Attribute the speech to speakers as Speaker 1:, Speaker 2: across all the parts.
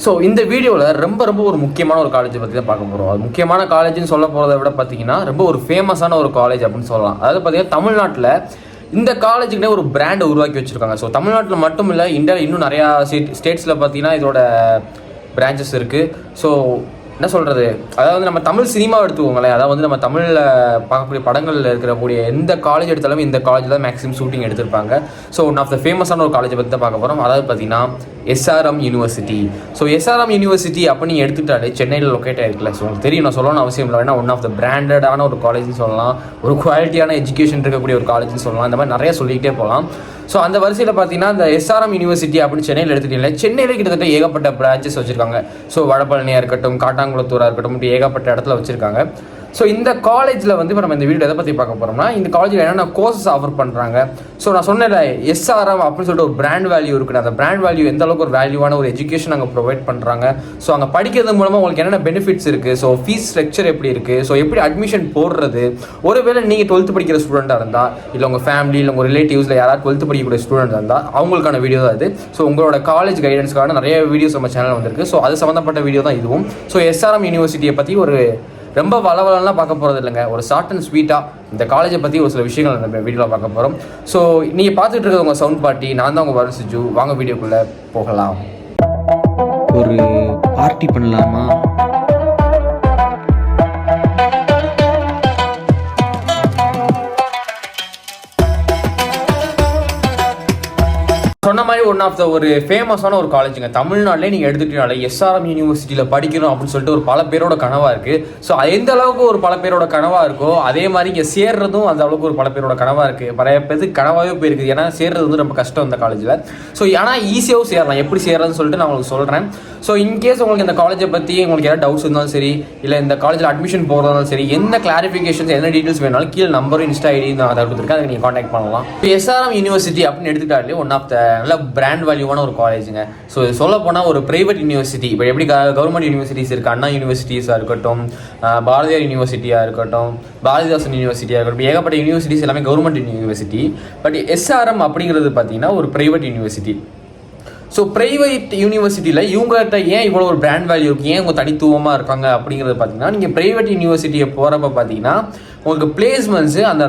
Speaker 1: So இந்த வீடியோவில் ரொம்ப ஒரு முக்கியமான ஒரு காலேஜை பற்றி தான் பார்க்க போகிறோம். அது முக்கியமான காலேஜ்னு சொல்ல போகிறத விட பார்த்தீங்கன்னா ரொம்ப ஒரு ஃபேமஸான ஒரு காலேஜ் அப்படின்னு சொல்லலாம். அதாவது பார்த்தீங்கன்னா தமிழ்நாட்டில் இந்த காலேஜுக்குனே ஒரு பிராண்டை உருவாக்கி வச்சுருக்காங்க. ஸோ தமிழ்நாட்டில் மட்டும் இல்லை, இந்தியாவில் இன்னும் நிறையா ஸ்டேட்ஸில் பார்த்தீங்கன்னா இதோட பிரான்ச்சஸ் இருக்குது. ஸோ என்ன சொல்கிறது, அதாவது நம்ம தமிழ் சினிமாவை எடுத்துக்கோங்களேன். அதாவது நம்ம தமிழில் பார்க்கக்கூடிய படங்களில் இருக்கக்கூடிய எந்த காலேஜ் எடுத்தாலும் இந்த காலேஜில் தான் மேக்ஸிமம் ஷூட்டிங் எடுத்திருப்பாங்க. ஸோ ஒன் ஆஃப் த ஃபேமஸான ஒரு காலேஜை பற்றி தான் பார்க்க போகிறோம். அதாவது பார்த்தீங்கன்னா SRM university. So SRM university அப்போ நீங்கள் எடுத்துக்கிட்டாலே சென்னையில் லொக்கேட் ஆகிருக்குல்ல. ஸோ உங்களுக்கு தெரியும், நான் சொல்லணும்னு அவசியம் இல்லை. ஏன்னா ஒன் ஆஃப் த பிராண்டடான ஒரு காலேஜ்னு சொல்லலாம், ஒரு குவாலிட்டியான எஜுகேஷன் இருக்கக்கூடிய ஒரு காலேஜ்னு சொல்லலாம். இந்த மாதிரி நிறைய சொல்லிக்கிட்டே போகலாம். ஸோ அந்த வரிசையில் பார்த்தீங்கன்னா இந்த எஸ்ஆர்எம் யூனிவர்சிட்டி அப்படின்னு சென்னையில் எடுத்துக்கிட்டீங்களா, சென்னையில் கிட்டத்தட்ட ஏகப்பட்ட பிரான்ச்சஸ் வச்சுருக்காங்க. ஸோ வடபழனியாக இருக்கட்டும், காட்டாங்குளத்தூராக இருக்கட்டும், இப்படி ஏகப்பட்ட இடத்துல வச்சுருக்காங்க. ஸோ இந்த காலேஜில் வந்து இப்போ நம்ம இந்த வீடியோ எதை பற்றி பார்க்க போகிறோம்னா, இந்த காலேஜில் என்னென்ன கோர்சஸ் ஆஃபர் பண்ணுறாங்க. ஸோ நான் சொன்னேன் எஸ்ஆர்எம் அப்படின்னு சொல்லிட்டு ஒரு பிராண்ட் வேல்யூ இருக்குது. அந்த பிராண்ட் வேல்யூ எந்த அளவுக்கு ஒரு வேல்யூவான ஒரு எஜுகேஷன் அங்கே ப்ரொவைட் பண்ணுறாங்க. ஸோ அங்கே படிக்கிறது மூலமாக உங்களுக்கு என்னென்ன பெனிஃபிட்ஸ் இருக்குது. ஸோ ஃபீஸ் ஸ்ட்ரக்சர் எப்படி இருக்குது, ஸோ எப்படி அட்மிஷன் போடுறது. ஒருவேளை நீங்கள் 12th படிக்கிற ஸ்டூடெண்ட்டாக இருந்தால், இல்லை உங்கள் ஃபேமிலி இல்லை உங்கள் ரிலேட்டிவ்ஸில் யாராவது 12th படிக்கக்கூடிய ஸ்டூடெண்ட் இருந்தால் அவங்களுக்கான வீடியோ தான் இது. ஸோ உங்களோட காலேஜ் கைடன்ஸ்க்கான நிறைய வீடியோஸ் நம்ம சேனல் வந்திருக்கு. ஸோ அது சம்மந்தப்பட்ட வீடியோ தான் இதுவும். ஸோ எஸ்ஆர்எம் யூனிவர்சிட்டியை பற்றி ஒரு ரொம்ப வளவலாம் பார்க்க போகிறது இல்லைங்க, ஒரு ஷார்ட் அண்ட் ஸ்வீட்டாக இந்த காலேஜை பற்றி ஒரு சில விஷயங்கள் நம்ம வீடியோவில் பார்க்க போகிறோம். ஸோ நீங்கள் பார்த்துட்டு இருக்கிறது உங்கள் சவுண்ட் பார்ட்டி, நான் தான் உங்கள் வருண் சிஜு. வாங்க வீடியோக்குள்ளே போகலாம்.
Speaker 2: ஒரு பார்ட்டி பண்ணலாமா?
Speaker 1: சொன்ன மாதிரி ஒன் ஆஃப் த ஒரு ஃபேமஸான ஒரு காலேஜுங்க தமிழ்நாட்டிலே. நீங்கள் எடுத்துக்கிட்டாலே எஸ்ஆர்எம் யூனிவர்சிட்டியில் படிக்கணும் அப்படின்னு சொல்லிட்டு ஒரு பல பேரோட கனவாக இருக்குது. ஸோ எந்த அளவுக்கு ஒரு பல பேரோட கனவாக இருக்கோ அதே மாதிரி இங்கே சேர்றதும் அந்த அளவுக்கு ஒரு பல பேரோட கனவாக இருக்குது. நிறைய பேருக்கு கனவாகவே போயிருக்குது. ஏன்னா சேர்றது வந்து ரொம்ப கஷ்டம் இந்த காலேஜில். ஸோ ஆனால் ஈஸியாகவும் சேரலாம். எப்படி சேர்றதுன்னு சொல்லிட்டு நான் உங்களுக்கு சொல்கிறேன். ஸோ இன்கேஸ் உங்களுக்கு இந்த காலேஜை பற்றி உங்களுக்கு ஏதாவது டவுட்ஸ் இருந்தாலும் சரி, இல்லை இந்த காலேஜில் அட்மிஷன் போகிறதாலும் சரி, என்ன கிளாரிஃபிகேஷன்ஸ் என்ன டீட்டெயில்ஸ் வேணாலும் கீழே நம்பரும் இன்ஸ்டா ஐடி நான் அதை கொடுத்துருக்கேன், அதை நீங்கள் காண்டாக்ட் பண்ணலாம். இப்போ எஸ்ஆர்எம் யூனிவர்சிட்டி அப்படின்னு எடுத்துக்கிட்டாலே ஒன் ஆஃப் த நல்ல பிராண்ட் வேல்யூவான ஒரு காலேஜுங்க. ஸோ இது சொல்ல போனால் ஒரு பிரைவேட் யூனிவர்சிட்டி. இப்போ எப்படி கவர்மெண்ட் யூனிவர்சிட்டிஸ் இருக்குது, அண்ணா யூனிவர்சிட்டிஸாக இருக்கட்டும், பாரதியார் யூனிவர்சிட்டியாக இருக்கட்டும், பாரதிதாசன் யூனிவர்சிட்டியாக இருக்கட்டும், ஏகப்பட்ட யூனிவர்சிட்டிஸ் எல்லாமே கவர்மெண்ட் யூனிவர்சிட்டி. பட் எஸ்ஆர்எம் அப்படிங்கிறது பார்த்தீங்கன்னா ஒரு பிரைவேட் யூனிவர்சிட்டி. ஸோ ப்ரைவேட் யூனிவர்சிட்டியில் இவங்ககிட்ட ஏன் இவ்வளோ ஒரு பிராண்ட் வேல்யூ இருக்குது, ஏன் இவங்க தனித்துவமாக இருக்காங்க அப்படிங்கிறது பார்த்தீங்கன்னா, நீங்கள் ப்ரைவேட் யூனிவர்சிட்டியை போகிறப்ப பார்த்தீங்கன்னா உங்களுக்கு பிளேஸ்மெண்ட்ஸு அந்த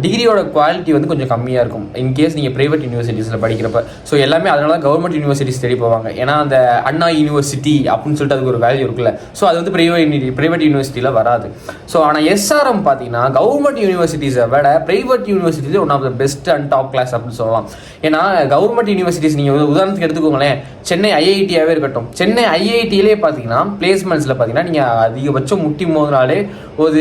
Speaker 1: டிகிரியோட குவாலிட்டி வந்து கொஞ்சம் கம்மியாக இருக்கும். இன்கேஸ் நீங்கள் ப்ரைவேட் யூனிவர்சிட்டிஸில் படிக்கிறப்ப. ஸோ எல்லாமே அதனால தான் கவர்மெண்ட் யூனிவர்சிட்டிஸ் தேடி போவாங்க. ஏன்னா அந்த அண்ணா யூனிவர்சிட்டி அப்படின்னு சொல்லிட்டு அதுக்கு ஒரு வேல்யூ இருக்குல்ல. ஸோ அது வந்து ப்ரைவேட் யூனிவர்சிட்டியில் வராது. ஸோ ஆனால் எஸ்ஆர்எம் பார்த்தீங்கன்னா கவர்மெண்ட் யூனிவர்சிட்டிஸை விட ப்ரைவேட் யூனிவர்சிட்டிஸே one of the best and top class அப்படின்னு சொல்லலாம். ஏன்னா கவர்மெண்ட் யூனிவர்சிட்டிஸ் நீங்கள் உதாரணத்துக்கு எடுத்துக்கோங்களேன், சென்னை ஐஐடியாகவே இருக்கட்டும். சென்னை ஐஐடியிலே பார்த்தீங்கன்னா பிளேஸ்மெண்ட்ஸில் பார்த்தீங்கன்னா நீங்கள் அதிகபட்சம் முட்டி மோதினாலே ஒரு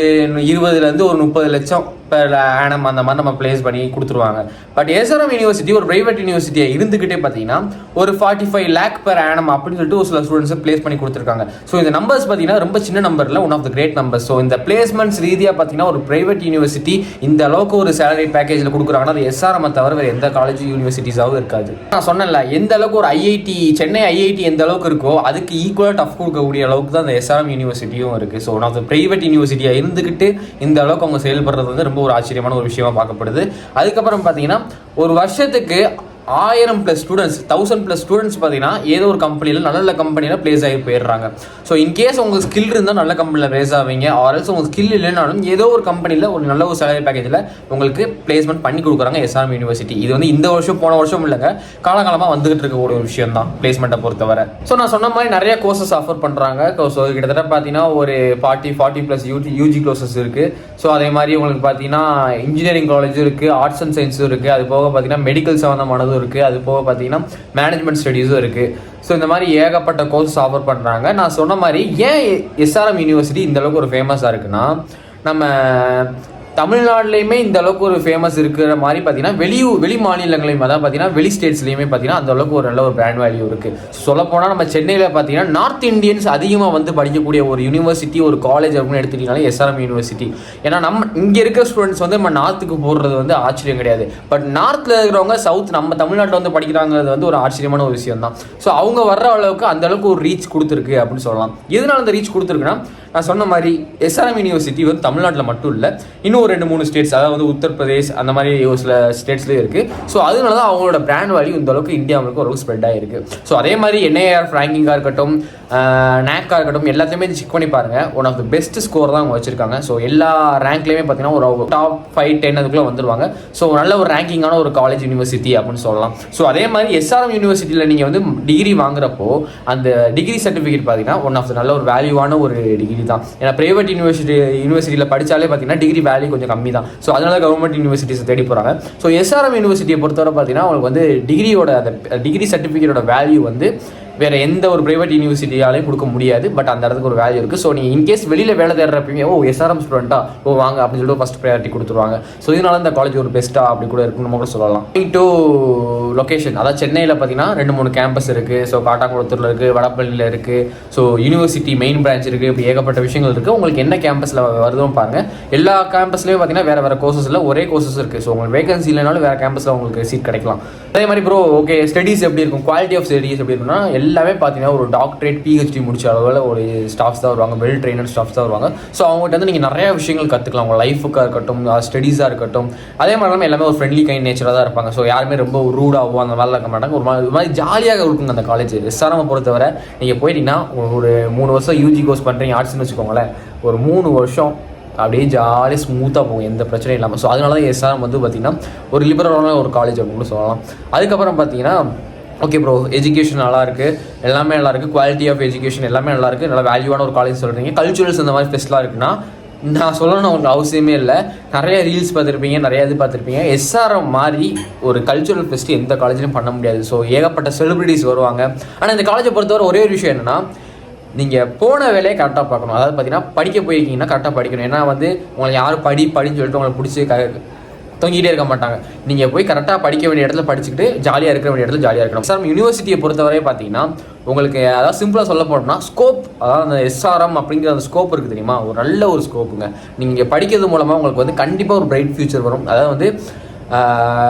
Speaker 1: 20 ஒரு 30 லட்சம் பெர் ஆனம் அந்த மாதிரி நம்ம பிளேஸ் பண்ணி கொடுத்துருவாங்க. பட் எஸ்ஆர்எம் யூனிவர்சிட்டி ஒரு பிரைவேட் யூனிவர்சிட்டியாக இருந்துக்கிட்டே பார்த்தீங்கன்னா ஒரு 45 lakh பெர் ஆனம் அப்படின்னு சொல்லிட்டு ஒரு சில ஸ்டூடெண்ட்ஸை பிளேஸ் பண்ணி கொடுத்துருக்காங்க. ஸோ இந்த நம்பர்ஸ் பார்த்தீங்கன்னா ரொம்ப சின்ன நம்பரில் one of the great numbers. So இந்த பிளேஸ்மெண்ட்ஸ் ரீதியாக பார்த்தீங்கன்னா ஒரு பிரைவேட் யூனிவர்சிட்டி இந்த அளவுக்கு ஒரு சேலரி பேக்கேஜில் கொடுக்குறாங்கன்னா அது எஸ்ஆர்எம் தவிர வேறு எந்த காலேஜ் யூனிவர்சிட்டிஸாகவும் இருக்காது. நான் சொன்னேன்ல, எந்த அளவுக்கு ஒரு ஐஐடி சென்னை ஐஐடி எந்த அளவுக்கு இருக்கோ அதுக்கு ஈக்குவலாக டஃப் கொடுக்கக்கூடிய அளவுக்கு தான் அந்த எஸ்ஆர்எம் யூனிவர்சிட்டியும் இருக்குது. So one of the private யூனிவர்சிட்டியாக இருந்துக்கிட்டு இந்த அளவுக்கு அவங்க செயல்படுறது வந்து ரொம்ப ஒரு ஆச்சரியமான ஒரு விஷயமா பார்க்கப்படுது. அதுக்கப்புறம் பார்த்தீங்கன்னா ஒரு வருஷத்துக்கு 1000+ ஸ்டூடெண்ட்ஸ் 1000+ ஸ்டூடெண்ட்ஸ் பார்த்தீங்கன்னா ஏதோ ஒரு கம்பெனியில் நல்ல கம்பெனியில் பிளேஸ் ஆகி போயிடுறாங்க. ஸோ இன்கேஸ் உங்களுக்கு ஸ்கில் இருந்தால் நல்ல கம்பெனியில் பிளேஸ் ஆவீங்க. ஆர்எல்ஸ் உங்களுக்கு ஸ்கில் இல்லைனாலும் ஏதோ ஒரு கம்பெனியில் ஒரு நல்ல ஒரு சேலரி பேக்கேஜில் உங்களுக்கு பிளேஸ்மெண்ட் பண்ணி கொடுக்குறாங்க எஸ்ஆர்எம் யூனிவர்சிட்டி. இது வந்து இந்த வருஷம் போன வருஷம் இல்லைங்க, காலகாலமாக வந்துகிட்டு இருக்கக்கூடிய ஒரு விஷயம் தான் பிளேஸ்மெண்ட்டை பொறுத்தவரை. ஸோ நான் சொன்ன மாதிரி நிறைய கோர்சஸ் ஆஃபர் பண்ணுறாங்க. ஸோ கிட்டத்தட்ட பார்த்தீங்கன்னா ஒரு 40+ யூஜி கோர்சஸ் இருக்குது. ஸோ அதே மாதிரி உங்களுக்கு பார்த்தீங்கன்னா இன்ஜினியரிங் காலேஜும் இருக்குது, ஆர்ட்ஸ் அண்ட் சயின்ஸும் இருக்குது. அது போக பார்த்தீங்கன்னா மெடிக்கல் சம்மந்தமானது இருக்குது. அது போக பார்த்தீங்கன்னா மேனேஜ்மெண்ட் ஸ்டடீஸும் இருக்குது. ஸோ இந்த மாதிரி ஏகப்பட்ட கோர்ஸ் ஆஃபர் பண்ணுறாங்க. நான் சொன்ன மாதிரி ஏன் எஸ்ஆர்எம் யூனிவர்சிட்டி இந்த அளவுக்கு ஒரு ஃபேமஸாக இருக்குன்னா, நம்ம தமிழ்நாட்டிலையுமே இந்த அளவுக்கு ஒரு ஃபேமஸ் இருக்கிற மாதிரி பார்த்தீங்கன்னா வெளி மாநிலங்களையும், அதாவது பார்த்தீங்கன்னா வெளி ஸ்டேட்ஸ்லையுமே பார்த்தீங்கன்னா அந்த அளவுக்கு ஒரு நல்ல ஒரு பிராண்ட் வேல்யூ இருக்குது. சொல்லப்போனால் நம்ம சென்னையில் பார்த்தீங்கன்னா நார்த் இந்தியன்ஸ் அதிகமாக வந்து படிக்கக்கூடிய ஒரு யூனிவர்சிட்டி ஒரு காலேஜ் அப்படின்னு எடுத்துக்கிட்டீங்கன்னா எஸ்ஆர்எம் யூனிவர்சிட்டி. ஏன்னா நம்ம இங்கே இருக்கிற ஸ்டூடெண்ட்ஸ் வந்து நம்ம நார்த்துக்கு போடுறது வந்து ஆச்சரியம் கிடையாது. பட் நார்த்தில் இருக்கிறவங்க சவுத் நம்ம தமிழ்நாட்டில் வந்து படிக்கிறாங்கிறது வந்து ஒரு ஆச்சரியமான ஒரு விஷயம் தான். ஸோ அவங்க வர்ற அளவுக்கு அந்த அளவுக்கு ஒரு ரீச் கொடுத்துருக்கு அப்படின்னு சொல்லலாம். எதனால அந்த ரீச் கொடுத்துருக்குன்னா, நான் சொன்ன மாதிரி எஸ்ஆர்எம் யூனிவர்சிட்டி வந்து தமிழ்நாட்டில் மட்டும் இல்லை, இன்னும் ஒரு 2-3 ஸ்டேட்ஸ், அதாவது வந்து உத்தரப்பிரதேஷ் அந்த மாதிரி ஒரு சில ஸ்டேட்ஸ்லேயும் இருக்குது. ஸோ அதனால தான் அவங்களோட பிராண்ட் வேல்யூ இந்த அளவுக்கு இந்தியாவுக்கு ஓரளவுக்கு ஸ்ப்ரெட் ஆகிருக்கு. ஸோ அதே மாதிரி NIRF ரேங்கிங்காக இருக்கட்டும், NACஆக இருக்கட்டும், எல்லாத்தையுமே செக் பண்ணி பாருங்கள். One of the best score தான் அவங்க வச்சிருக்காங்க. ஸோ எல்லா ரேங்க்லேயுமே பார்த்தீங்கன்னா ஒரு டாப் 5-10 அதுக்குள்ளே வந்துடுவாங்க. ஸோ நல்ல ஒரு ரேங்கிங்கான ஒரு காலேஜ் யூனிவர்சிட்டி அப்படின்னு சொல்லலாம். ஸோ அதே மாதிரி எஸ்ஆர்எம் யூனிவர்சிட்டியில் நீங்கள் வந்து டிகிரி வாங்குறப்போ அந்த டிகிரி சர்டிஃபிகேட் பார்த்தீங்கன்னா ஒன் ஆஃப் த நல்ல ஒரு வேல்யூவான ஒரு டிகிரி தான். ஏன்னா பிரைவேட் யூனிவர்சிட்டியில் படித்தாலே பார்த்தீங்கன்னா டிகிரி வேல்யூ கொஞ்சம் கம்மி தான். ஸோ அதனால கவர்மெண்ட் யூனிவர்சிட்டிஸ் தேடி போகிறாங்க. ஸோ எஸ்ஆர்எம் யூனிவர்சிட்டியை பொறுத்தவரை பார்த்தீங்கன்னா உங்களுக்கு வந்து டிகிரியோட அந்த டிகிரி சர்டிஃபிகேட்டோட வேல்யூ வந்து வேறு எந்த ஒரு ப்ரைவேட் யூனிவர்சிட்டியாலையும் கொடுக்க முடியாது. பட் அந்த இடத்துக்கு ஒரு வேல்யூ இருக்குது. ஸோ நீங்கள் இன்கேஸ் வெளியில் வேலை தேடுறப்பீங்க, எஸ்ஆர்எம் ஸ்டூடெண்ட்டா வாங்க அப்படின்னு சொல்லிட்டு ஃபஸ்ட் ப்ரையாரிட்டி கொடுத்துருவாங்க. ஸோ இதனால இந்த காலேஜ் ஒரு பெஸ்ட்டாக அப்படி கூட இருக்குன்னு நம்ம கூட சொல்லலாம். டு லொக்கேஷன், அதாவது சென்னையில் பார்த்தீங்கன்னா 2-3 கேம்பஸ் இருக்குது. ஸோ காட்டாங்குளத்தூரில் இருக்குது, வடபழனியில் இருக்குது. ஸோ யூனிவர்சிட்டி மெயின் பிரான்ச் இருக்குது. இப்படி ஏகப்பட்ட விஷயங்கள் இருக்குது. உங்களுக்கு என்ன கேம்பஸில் வருதுன்னு பாருங்கள். எல்லா கேம்பஸ்லேயும் பார்த்தீங்கன்னா வேறு கோர்சஸில் ஒரே கோர்சஸ் இருக்குது. ஸோ உங்களுக்கு வேகன்சி இல்லைனாலும் வேறு கேம்பஸில் உங்களுக்கு சீட் கிடைக்கலாம். அதே மாதிரி ப்ரோ ஓகே ஸ்டடீஸ் எப்படி இருக்கும், குவாலிட்டி ஆஃப் ஸ்டடீஸ் எப்படி இருக்குன்னா எல்லாமே பார்த்தீங்கன்னா ஒரு டாக்டரேட் PhD முடிச்ச அளவில் ஒரு ஸ்டாஃப்ஸ் தான் வருவாங்க, வெல் ட்ரெயினட் ஸ்டாஃப்ஸ் தான் வருவாங்க. ஸோ அவங்ககிட்ட வந்து நீங்கள் நிறைய விஷயங்கள் கற்றுக்கலாம். உங்கள் லைஃபுக்காக இருக்கட்டும், ஸ்டடீஸாக இருக்கட்டும். அதே மாதிரி எல்லாமே ஒரு ஃப்ரெண்ட்லி கைண்ட் நேச்சராக தான் இருப்பாங்க. ஸோ யாருமே ரொம்ப ரூடாகவோ அந்த மாதிரிலாம் இருக்க மாட்டாங்க. ஒரு மாதிரி ஜாலியாக இருக்குங்க அந்த காலேஜ். எஸ்ஆர்எம் பொறுத்தவரை நீங்கள் போயிட்டீங்கன்னா ஒரு 3 வருஷம் UG கோர்ஸ் பண்ணுறீங்க ஆர்ட்ஸ்னு வச்சுக்கோங்களேன், ஒரு 3 வருஷம் அப்படியே ஜாலியாக ஸ்மூத்தாக போகும், எந்த பிரச்சனையும் இல்லாமல். ஸோ அதனால தான் எஸ்ஆர்எம் வந்து பார்த்திங்கன்னா ஒரு லிபரலான ஒரு காலேஜ் அப்படின்னு சொல்லலாம். அதுக்கப்புறம் பார்த்தீங்கன்னா ஓகே ப்ரோ எஜுகேஷன் நல்லாயிருக்கு, எல்லாமே நல்லாயிருக்கு, குவாலிட்டி ஆஃப் எஜுகேஷன் எல்லாமே நல்லாயிருக்கு, நல்லா வேல்யூவான ஒரு காலேஜ் சொல்கிறீங்க. கல்ச்சுரல்ஸ் இந்த மாதிரி ஃபெஸ்ட்லாம் இருக்குன்னா நான் சொல்லணும்னு உங்களுக்கு அவசியமே இல்லை. நிறைய ரீல்ஸ் பார்த்துருப்பீங்க, நிறைய இது பார்த்துருப்பீங்க. எஸ்ஆர்எம் மாதிரி ஒரு கல்ச்சுரல் ஃபெஸ்ட் எந்த காலேஜ்லையும் பண்ண முடியாது. ஸோ ஏகப்பட்ட செலிபிரிட்டிஸ் வருவாங்க. ஆனால் இந்த காலேஜை பொறுத்தவரை ஒரே ஒரு விஷயம் என்னென்னா, நீங்கள் போன வேலையை கரெக்டாக பார்க்கணும். அதாவது பார்த்தீங்கன்னா படிக்க போயிருக்கீங்கன்னா கரெக்டாக படிக்கணும். ஏன்னா வந்து உங்களை யாரும் படின்னு சொல்லிட்டு உங்களை பிடிச்சி தொங்கிட்டே இருக்க மாட்டாங்க. நீங்கள் போய் கரெக்டாக படிக்க வேண்டிய இடத்துல படிச்சுக்கிட்டு ஜாலியாக இருக்கிற வேண்டிய இடத்துல ஜாலியாக இருக்கணும். எஸ்ஆர்எம் யூனிவர்சிட்டியை பொறுத்தவரை பார்த்தீங்கன்னா உங்களுக்கு அதாவது சிம்பிளாக சொல்ல போனோம்னா ஸ்கோப், அதாவது அந்த எஸ்ஆர்எம் அப்படிங்கிற அந்த ஸ்கோப் இருக்குது தெரியுமா, ஒரு நல்ல ஒரு ஸ்கோப்புங்க. நீங்கள் படிக்கிறது மூலமாக உங்களுக்கு வந்து கண்டிப்பாக ஒரு பிரைட் ஃபியூச்சர் வரும். அதாவது வந்து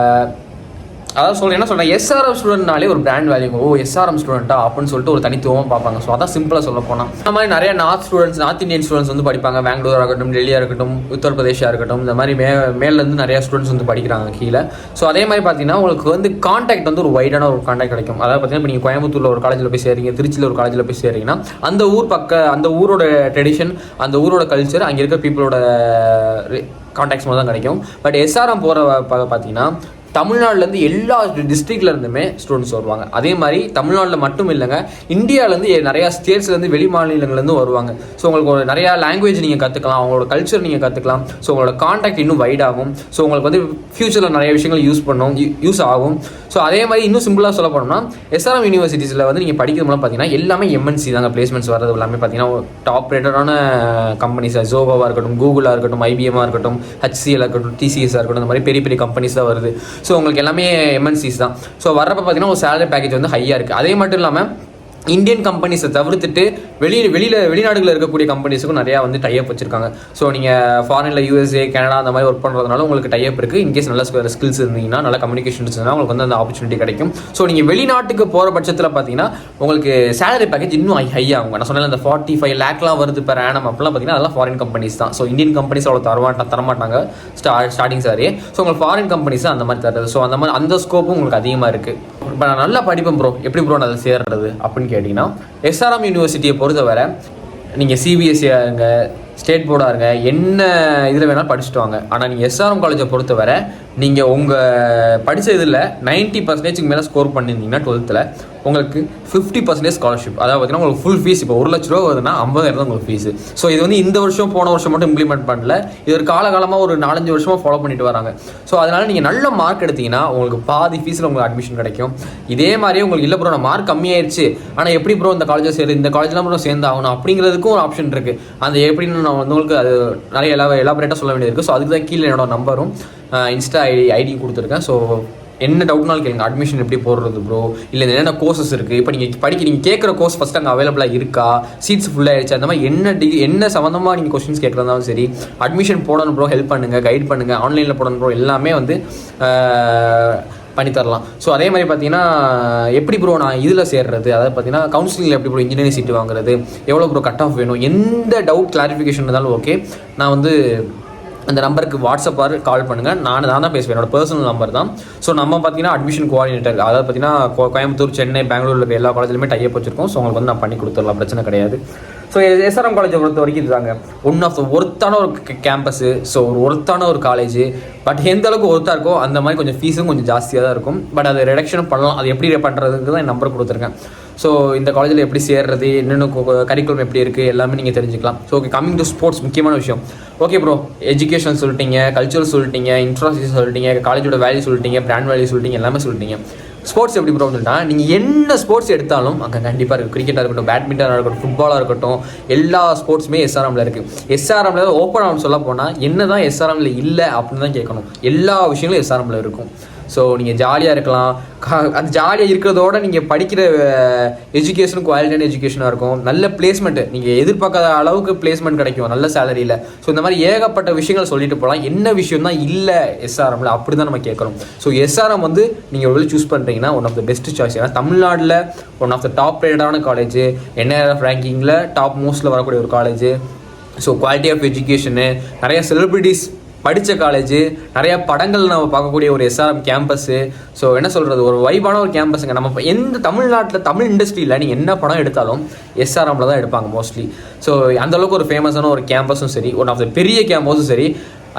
Speaker 1: அதாவது என்ன சொல்கிறேன், எஸ்ஆர்எம் ஸ்டூடெண்ட்னாலே ஒரு பிராண்ட் வேல்யூ, எஸ்ஆர்எம் ஸ்டூடெண்ட்டா அப்படின்னு சொல்லிட்டு ஒரு தனித்துவமாக பார்ப்பாங்க. ஸோ அதான் சிம்பிளாக சொல்ல போனால் இந்த மாதிரி நிறைய நார்த் இந்தியன் ஸ்டூடெண்ட்ஸ் வந்து படிப்பாங்க. பெங்களூராக இருக்கட்டும், டெல்லியாக இருக்கட்டும், உத்தரப்பிரதேஷாக இருக்கட்டும், இந்த மாதிரி மேலேருந்து நிறையா ஸ்டூடெண்ட்ஸ் வந்து படிக்கிறாங்க கீழே. ஸோ அதே மாதிரி பார்த்தீங்கன்னா உங்களுக்கு வந்து கான்டாக்ட் வந்து ஒரு வைடான ஒரு கான்டாக்ட் கிடைக்கும். அதாவது பார்த்தீங்கன்னா இப்போ நீங்கள் கோயம்புத்தூரில் ஒரு காலேஜில் போய் சேர்றீங்க, திருச்சியில் ஒரு காலேஜில் போய் சேர்றீங்கன்னா அந்த ஊரோட ட்ரெடிஷன், அந்த ஊரோட கல்ச்சர், அங்கே இருக்கிற பீப்புளோட கான்டாக்ட்ஸ் மாதிரி தான் கிடைக்கும். பட் எஸ்ஆர்எம் போகிற பார்த்தீங்கன்னா தமிழ்நாட்டிலேருந்து எல்லா டிஸ்ட்ரிக்ட்லேருந்துமே ஸ்டூடெண்ட்ஸ் வருவாங்க. அதே மாதிரி தமிழ்நாட்டில் மட்டும் இல்லைங்க, இந்தியாவிலேருந்து நிறையா ஸ்டேட்ஸ்லேருந்து வெளி மாநிலங்கள்லேருந்து வருவாங்க. ஸோ உங்களுக்கு ஒரு நிறையா லாங்குவேஜ் நீங்கள் கற்றுக்கலாம், அவங்களோட கல்ச்சர் நீங்கள் கற்றுக்கலாம். ஸோ உங்களோட கான்டாக்ட் இன்னும் வைட் ஆகும். ஸோ உங்களுக்கு வந்து ஃபியூச்சரில் நிறைய விஷயங்கள் யூஸ் ஆகும். ஸோ அதே மாதிரி இன்னும் சிம்பிளாக சொல்ல போனோம்னா எஸ்ஆர்எம் யூனிவர்சிட்டிஸில் வந்து நீங்கள் படிக்கிறது மூலம் பார்த்தீங்கன்னா எல்லாமே MNC தாங்க பிளேஸ்மெண்ட்ஸ் வர்றது எல்லாமே பார்த்தீங்கன்னா டாப் ரேட்டடான கம்பெனிஸ், ஜோகோவாக இருக்கட்டும், கூகுளாக இருக்கட்டும், IBMஆக இருக்கட்டும், HCL இருக்கட்டும், TCS இருக்கட்டும், இந்த மாதிரி பெரிய பெரிய கம்பெனிஸ் தான் வருது. ஸோ உங்களுக்கு எல்லாமே MNCs தான். ஸோ வர்றப்ப பார்த்தீங்கன்னா ஒரு சேலரி பேக்கேஜ் வந்து ஹையாக இருக்குது. அதே மட்டும் இல்லாமல் இந்தியன் கம்பெனிஸை தவிர்த்துட்டு வெளிநாடுகளில் இருக்கக்கூடிய கம்பெனிஸுக்கும் நிறையா வந்து டைப் வச்சுருக்காங்க. ஸோ நீங்கள் ஃபாரினில் USA, கனடா அந்த மாதிரி ஒர்க் பண்ணுறதுனால உங்களுக்கு டைப் இருக்குது. இன்கேஸ் நல்ல ஸ்கில்ஸ் இருந்தீங்கன்னா, நல்ல கம்யூனிகேஷன் இருந்துச்சுன்னா உங்களுக்கு வந்து அந்த ஆப்பர்ச்சுனிட்டி கிடைக்கும். ஸோ நீங்கள் வெளிநாட்டுக்கு போகிற பட்சத்தில் பார்த்தீங்கன்னா உங்களுக்கு சேலரி பேக்கேஜ் இன்னும் ஹை ஆகும். நான் சொன்னேன் அந்த 45 லேக்லாம் வருது பெர் ஆனம் அப்படிலாம் பார்த்தீங்கன்னா அதெல்லாம் ஃபாரின் கம்பெனிஸ் தான். ஸோ இந்தியன் கம்பெனிஸ் அவ்வளோ தரமாட்டாங்க ஸ்டார்டிங் சாரியே. ஸோ உங்களுக்கு ஃபாரின் கம்பெனிஸ் அந்த மாதிரி தருது. ஸோ அந்த ஸ்கோப்பும் உங்களுக்கு அதிகமாக இருக்குது. இப்போ நான் நல்லா படிப்பேன் ப்ரோ, எப்படி ப்ரோ நான் அதை சேர்றது அப்படின்னு கேட்டிங்கன்னா, எஸ்ஆர்எம் யூனிவர்சிட்டியை பொறுத்தவரை நீங்கள் CBSE-யாக இருங்க, ஸ்டேட் போர்டாக இருங்க, என்ன இதில் வேணாலும் படிச்சுட்டு வாங்க. ஆனால் நீங்கள் எஸ்ஆர்எம் காலேஜை பொறுத்தவரை நீங்கள் உங்கள் படித்த இதில் 90% மேலே ஸ்கோர் பண்ணியிருந்தீங்கன்னா 12th உங்களுக்கு 50% ஸ்காலர்ஷிப். அதாவது பார்த்தீங்கன்னா உங்களுக்கு ஃபுல் ஃபீஸ். இப்போ 1 லட்ச ரூபா வருதுன்னா 50,000 தான் உங்களுக்கு ஃபீஸு. ஸோ இது வந்து இந்த வருஷம் போன வருஷம் மட்டும் இம்ப்ளிமெண்ட் பண்ணல, இது ஒரு காலகாலமாக ஒரு 4-5 வருஷமாக ஃபாலோ பண்ணிட்டு வராங்க. ஸோ அதனால் நீங்கள் நல்ல மார்க் எடுத்தீங்கன்னா உங்களுக்கு பாதி ஃபீஸில் உங்களுக்கு அட்மிஷன் கிடைக்கும். இதே மாதிரியே உங்களுக்கு இல்லை ப்ரோ நான் மார்க் கம்மியாயிருச்சு, ஆனால் எப்படி ப்ரோ இந்த காலேஜில் சேரு, இந்த காலேஜ்லாம் ப்ரோ சேர்ந்து ஆகணும் அப்படிங்கிறதுக்கும் ஒரு ஆப்ஷன் இருக்குது. அந்த எப்படின்னு நான் வந்து உங்களுக்கு அது நிறைய எலாபரேட்டாக சொல்ல வேண்டியது இருக்குது. ஸோ அதுக்கு தான் கீழே என்னோட நம்பரும் இன்ஸ்டா ஐடியும் கொடுத்துருக்கேன். ஸோ என்ன டவுட்னாலும் கேளுங்க. அட்மிஷன் எப்படி போடுறது ப்ரோ, இல்லை என்னென்ன கோர்சஸ் இருக்குது, இப்போ நீங்கள் கேட்குற கோர்ஸ் ஃபஸ்ட்டு அங்கே அவைலபிளாக இருக்கா, சீட்ஸ் ஃபுல்லாகிடுச்சு, அந்த மாதிரி என்ன சம்மந்தமாக நீங்கள் கொஸ்டின்ஸ் கேட்குறதாலும் சரி, அட்மிஷன் போடணும் ப்ரோ ஹெல்ப் பண்ணுங்கள், கைட் பண்ணுங்கள், ஆன்லைனில் போடணும் ப்ரோ, எல்லாமே வந்து பண்ணி தரலாம். ஸோ அதே மாதிரி பார்த்தீங்கன்னா எப்படி ப்ரோ நான் இதில் சேர்றது, அதாவது பார்த்தீங்கன்னா கவுன்சிலிங்கில் எப்படி ப்ரோ இன்ஜினியரிங் சீட்டு வாங்குறது, எவ்வளோ ப்ரோ கட் ஆஃப் வேணும், எந்த டவுட் கிளாரிஃபிகேஷன் இருந்தாலும் ஓகே, நான் வந்து அந்த நம்பருக்கு வாட்ஸ்அப் கால் பண்ணுங்கள். நான் தான் பேசுவேன், என்னோட பர்சனல் நம்பர் தான். ஸோ நம்ம பார்த்தீங்கன்னா அட்மிஷன் கோஆர்டினேட்டர், அதாவது பார்த்தீங்கன்னா கோயம்புத்தூர், சென்னை, பெங்களூரில் இருக்க எல்லா காலேஜ்லையுமே டைப் வச்சிருக்கோம். ஸோ உங்களுக்கு வந்து நான் பண்ணி கொடுத்துடலாம், பிரச்சனை கிடையாது. ஸோ எஸ்ஆர்எம் காலேஜை பொறுத்த வரைக்கும் இதுதாங்க ஒன் ஆஃப் த ஒர்த்தான ஒரு கேம்பஸு. ஸோ ஒரு ஒர்த்தான ஒரு காலேஜ். பட் எந்த அளவுக்கு ஒர்த்தாக இருக்கோ அந்த மாதிரி கொஞ்சம் ஃபீஸும் கொஞ்சம் ஜாஸ்தியாக தான் இருக்கும். பட் அதை ரிடக்ஷனும் பண்ணலாம். அது எப்படி பண்ணுறதுக்கு தான் என் நம்பர் கொடுத்துருக்கேன். ஸோ இந்த காலேஜில் எப்படி சேர்றது, என்னென்ன கரிக்குலம் எப்படி இருக்குது, எல்லாமே நீங்கள் தெரிஞ்சுக்கலாம். So okay, coming to sports, முக்கியமான விஷயம். ஓகே ப்ரோ, எஜுகேஷன் சொல்லிட்டீங்க, கல்ச்சர் சொல்லிட்டீங்க, இன்ஃப்ராஸ்ட்ரக்சர் சொல்லிட்டீங்க, காலேஜோட வேல்யூ சொல்லிட்டீங்க, பிராண்ட் வேல்யூ சொல்லிட்டீங்க, எல்லாமே சொல்லிட்டீங்க. ஸ்போர்ட்ஸ் எப்படி ப்ரோ சொல்லிட்டா, நீங்கள் என்ன ஸ்போர்ட்ஸ் எடுத்தாலும் அங்கே கண்டிப்பாக இருக்குது. கிரிக்கெட்டாக இருக்கட்டும், பேட்மிண்டனாக இருக்கட்டும், ஃபுட்பாலாக இருக்கட்டும், எல்லா ஸ்போர்ட்ஸுமே எஸ்ஆர்எம்ல இருக்குது. எஸ்ஆர்எம்ல ஓப்பன் ஆகும் சொல்ல போனால் என்ன தான் எஸ்ஆர்எம்ல இல்லை அப்படின்னு தான் கேட்கணும். எல்லா விஷயங்களும் எஸ்ஆர்எம்ல இருக்கும். ஸோ நீங்கள் ஜாலியாக இருக்கலாம். அது ஜாலியாக இருக்கிறதோட நீங்கள் படிக்கிற எஜுகேஷனும் குவாலிட்டியான எஜுகேஷனாக இருக்கும். நல்ல பிளேஸ்மெண்ட்டு, நீங்கள் எதிர்பார்க்காத அளவுக்கு பிளேஸ்மெண்ட் கிடைக்கும் நல்ல சேலரியில். ஸோ இந்த மாதிரி ஏகப்பட்ட விஷயங்கள் சொல்லிட்டு போகலாம். என்ன விஷயம் தான் இல்லை எஸ்ஆர்எம்ல, அப்படி தான் நம்ம கேட்கணும். ஸோ எஸ்ஆர்எம் வந்து நீங்கள் ஒரு சூஸ் பண்ணுறீங்கன்னா one of the best choice. ஏன்னா தமிழ்நாட்டில் ஒன் ஆஃப் த டாப் ரேட்டான காலேஜ், என்ஐஆர்எஃப் ரேங்கிங்கில் டாப் மோஸ்ட்டில் வரக்கூடிய ஒரு college. So quality of education, நிறைய செலிபிரிட்டிஸ் படித்த காலேஜ், நிறையா படங்கள் நம்ம பார்க்கக்கூடிய ஒரு எஸ்ஆர்எம் கேம்பஸ்ஸு. ஸோ என்ன சொல்கிறது, ஒரு வைபான ஒரு கேம்பஸுங்க. நம்ம எந்த தமிழ்நாட்டில் தமிழ் இண்டஸ்ட்ரியில் நீங்கள் என்ன படம் எடுத்தாலும் எஸ்ஆர்எம்ல தான் எடுப்பாங்க மோஸ்ட்லி. ஸோ அந்தளவுக்கு ஒரு ஃபேமஸான ஒரு கேம்பஸும் சரி, ஒன் ஆஃப் த பெரிய கேம்பஸும் சரி,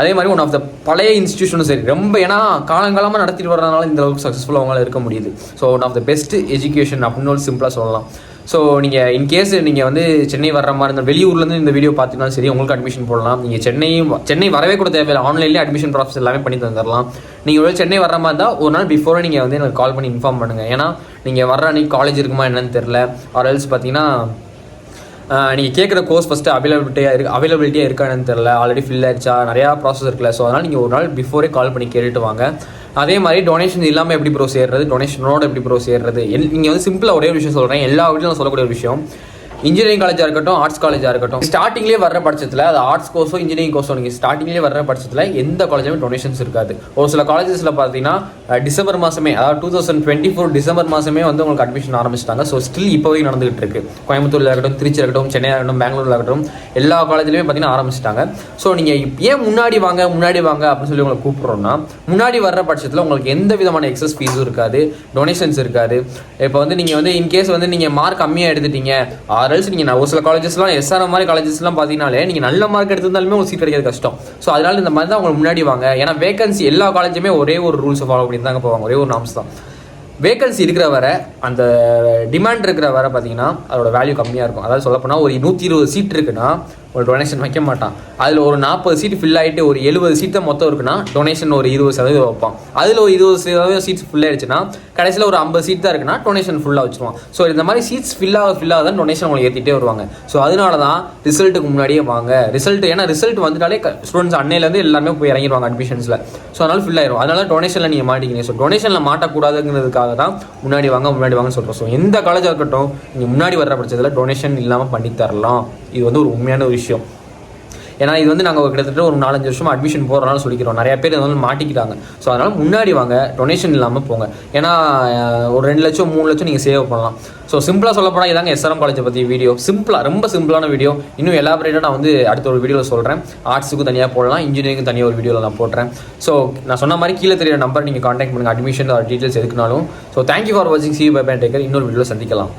Speaker 1: அதே மாதிரி ஒன் ஆஃப் த பழைய இன்ஸ்டியூஷனும் சரி. ரொம்ப ஏன்னா காலங்காலமாக நடத்திட்டு வரதுனால இந்த அளவுக்கு சக்ஸஸ்ஃபுல்லாக அவங்களால இருக்க முடியுது. So one of the best education அப்படின்னு ஒரு சிம்பிளாக சொல்லலாம். ஸோ நீங்கள் இன்கேஸ் நீங்கள் வந்து சென்னை வர்ற மாதிரி இருந்தால், வெளியூர்லேருந்து இந்த வீடியோ பார்த்தீங்கன்னா சரி, உங்களுக்கு அட்மிஷன் போடலாம். நீங்கள் சென்னை வரவே கூட தேவையில்லை, ஆன்லைன்லேயே அட்மிஷன் ப்ராசஸ் எல்லாமே பண்ணி தந்துடலாம். நீங்கள் ஒரு சென்னை வர்ற மாதிரி தான் ஒரு நாள் பிஃபோரே நீங்கள் வந்து எனக்கு கால் பண்ணி இன்ஃபார்ம் பண்ணுங்கள். ஏன்னா நீங்கள் வர்ற அன்றைக்கி காலேஜ் இருக்குமா என்னன்னு தெரில, ஆர் எல்ஸ் பார்த்தீங்கன்னா நீங்கள் கேட்குற கோர்ஸ் ஃபஸ்ட்டு அவைலபிலிட்டியாக இருக்கான்னு தெரில, ஆல்ரெடி ஃபில் ஆயிடுச்சா, நிறையா ப்ராசஸ் இருக்குல்ல. ஸோ அதனால் நீங்கள் ஒரு நாள் பிஃபோரே கால் பண்ணி கேட்டுட்டு வாங்க. அதே மாதிரி டொனேஷன் இல்லாமல் எப்படி ப்ரோ சேர்றது, டொனேஷனோட எப்படி ப்ரோ சேர்றது, நீங்கள் வந்து சிம்பிளாக ஒரே ஒரு விஷயம் சொல்கிறேன், எல்லா வீட்டிலும் நான் சொல்லக்கூடிய ஒரு விஷயம். இன்ஜினியரிங் காலேஜாக இருக்கட்டும், ஆர்ட்ஸ் காலேஜாக இருக்கட்டும், ஸ்டார்டிங்லேயே வர்ற பட்சத்தில், அது ஆர்ட்ஸ் கோர்ஸோ இன்ஜினியரிங் கோர்ஸோ நீங்கள் ஸ்டார்டிங்லேயே வர்ற பட்சத்தில் எந்த காலேஜுமே டொனேஷன்ஸ் இருக்காது. ஒரு சில காலேஜஸில் பார்த்தீங்கன்னா டிசம்பர் மாதமே, அதாவது 2024 டிசம்பர் மாதமே வந்து உங்களுக்கு அட்மிஷன் ஆரம்பிச்சிட்டாங்க. ஸோ ஸ்டில் இப்போ வரைக்கும் நடந்துகிட்டு இருக்கு. கோயம்புத்தூரில் இருக்கட்டும், திருச்சி இருக்கட்டும், சென்னையாக இருக்கட்டும், பெங்களூரில் இருக்கட்டும், எல்லா காலேஜ்லையுமே பார்த்தீங்கன்னா ஆரம்பிச்சிட்டாங்க. ஸோ நீங்கள் ஏன் முன்னாடி வாங்க அப்படின்னு சொல்லி உங்களை கூப்பிட்றோம்னா, முன்னாடி வர்ற பட்சத்தில் உங்களுக்கு எந்த விதமான எக்ஸஸ் ஃபீஸும் இருக்காது, டொனேஷன்ஸ் இருக்காது. இப்போ வந்து நீங்கள் வந்து இன்கேஸ் வந்து நீங்கள் மார்க் கம்மியாக எடுத்துட்டீங்க, ஆர்எல்ஸ் நீங்கள் ஒரு சில காலேஜஸ்லாம் எஸ்ஆர்எம் மாதிரி காலேஜஸ்லாம் பார்த்தீங்கன்னாலே நீங்கள் நல்ல மார்க் எடுத்திருந்தாலுமே உங்களுக்கு சீட் கிடைக்கிறது கஷ்டம். ஸோ அதனால இந்த மாதிரி தான் உங்களுக்கு முன்னாடி வாங்க. ஏன்னா வேகன்சி எல்லா காலேஜுமே ஒரே ஒரு ரூல்ஸை ஃபாலோ பண்ணி தாங்க போவாங்க, ஒரே ஒரு நாம்ஸ் தான். வேகன்சி இருக்கிற வரை, அந்த டிமாண்ட் இருக்கிற வரை பார்த்தீங்கன்னா அதோட வேல்யூ கம்மியாக இருக்கும். அதாவது சொல்லப்போனால் ஒரு 120 சீட் இருக்குன்னா ஒரு டொனேஷன் வைக்க மாட்டான். அதில் ஒரு 40 சீட் ஃபில் ஆகிட்டு ஒரு 70 சீட் தான் மொத்தம் இருக்குன்னா டொனேஷன் ஒரு 20% வைப்பான். அதில் ஒரு 20% சீட்ஸ் ஃபில் ஆகிடுச்சுன்னா கடைசியில் ஒரு 50 சீட் தான் இருக்குன்னா டொனேஷன் ஃபுல்லாக வச்சுருவான். ஸோ இந்த மாதிரி சீட்ஸ் ஃபில் ஆக தான் டொனேஷன் உங்களுக்கு ஏற்றிட்டே வருவாங்க. ஸோ அதனால தான் ரிசல்ட்டுக்கு முன்னாடியே வாங்க. ஏன்னா ரிசல்ட் வந்துட்டாலே ஸ்டூடெண்ட்ஸ் அன்னையிலேருந்து எல்லாருமே போய் இறங்கிடுவாங்க அட்மிஷன்ஸில். ஸோ அதனால் ஃபில் ஆயிடும். அதனால டொனேஷனில் நீங்கள் மாட்டிக்கிறீங்க. ஸோ டொனேஷனில் மாட்டக்கூடாதுங்கிறதுக்காக தான் முன்னாடி வாங்கன்னு சொல்கிறோம். ஸோ எந்த காலேஜாக இருக்கட்டும், நீங்கள் முன்னாடி வர்ற பட்சத்தில் டொனேஷன் இல்லாமல் பண்ணி தரலாம். இது வந்து ஒரு உண்மையான ஒரு விஷயம். ஏன்னா இது வந்து நாங்கள் கிட்டத்தட்ட ஒரு 4-5 வருஷமாக அட்மிஷன் போகிறனால சொல்லிக்கிறோம். நிறைய பேர் வந்து மாட்டிக்கிறாங்க. ஸோ அதனால் முன்னாடி வாங்க, டொனேஷன் இல்லாமல் போங்க. ஏன்னா ஒரு 2 லட்சம் 3 லட்சம் நீங்கள் சேவ் பண்ணலாம். ஸோ சிம்பிளாக சொல்ல போனால் இதாங்க எஸ்ஆர்எம் காலேஜை பற்றி வீடியோ. ரொம்ப சிம்பிளான வீடியோ. இன்னும் எலாபரேட்டாக நான் வந்து அடுத்த ஒரு வீடியோவில் சொல்கிறேன். ஆர்ட்ஸுக்கும் தனியாக போடலாம், இன்ஜினியரிங்கும் தனியாக ஒரு வீடியோவில் நான் போடுறேன். ஸோ நான் சொன்ன மாதிரி கீழே தெரியுற நம்பர் நீங்கள் கான்டாக்ட் பண்ணுங்கள், அட்மிஷன் டீட்டெயில்ஸ் எதுக்குனாலும். ஸோ தேங்க்யூ ஃபார் வாட்சிங். See bye bye, take care. இன்னொரு வீடியோவில் சந்திக்கலாம்.